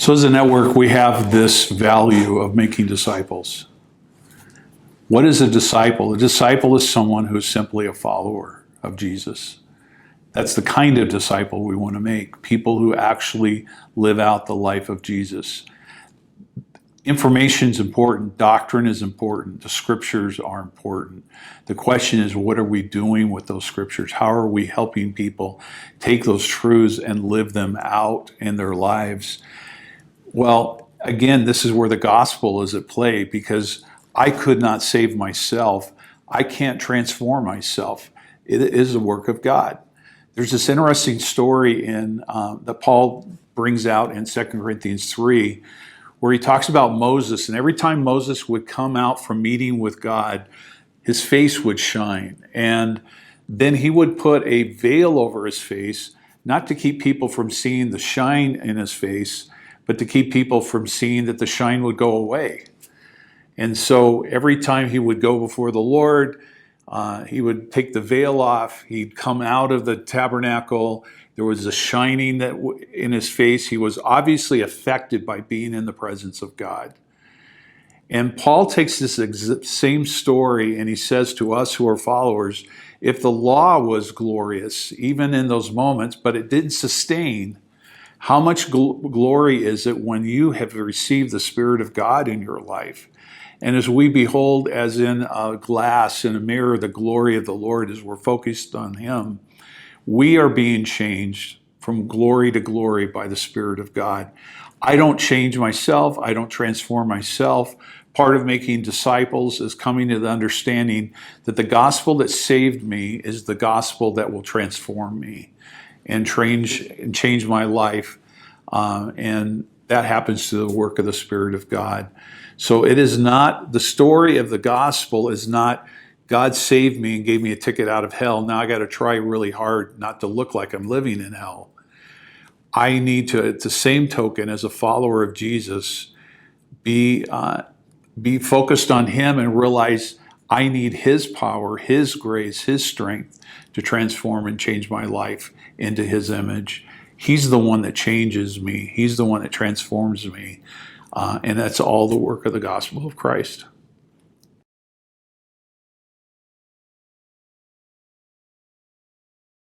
So as a network, we have this value of making disciples. What is a disciple? A disciple is someone who is simply a follower of Jesus. That's the kind of disciple we want to make, people who actually live out the life of Jesus. Information is important, doctrine is important, the scriptures are important. The question is, what are we doing with those scriptures? How are we helping people take those truths and live them out in their lives? Well, again, this is where the gospel is at play, because I could not save myself. I can't transform myself. It is a work of God. There's this interesting story that Paul brings out in 2 Corinthians 3, where he talks about Moses, and every time Moses would come out from meeting with God, his face would shine. And then he would put a veil over his face, not to keep people from seeing the shine in his face, but to keep people from seeing that the shine would go away. And so every time he would go before the Lord, he would take the veil off. He'd come out of the tabernacle. There was a shining in his face. He was obviously affected by being in the presence of God. And Paul takes this same story and he says to us who are followers, if the law was glorious, even in those moments, but it didn't sustain, how much glory is it when you have received the Spirit of God in your life? And as we behold, as in a glass, in a mirror, the glory of the Lord, as we're focused on Him, we are being changed from glory to glory by the Spirit of God. I don't change myself. I don't transform myself. Part of making disciples is coming to the understanding that the gospel that saved me is the gospel that will transform me and change my life. And that happens through the work of the Spirit of God. So it is not, the story of the gospel is not God saved me and gave me a ticket out of hell. Now I got to try really hard not to look like I'm living in hell. I need to, at the same token, as a follower of Jesus, be focused on Him and realize I need His power, His grace, His strength to transform and change my life into His image. He's the one that changes me. He's the one that transforms me. And that's all the work of the gospel of Christ.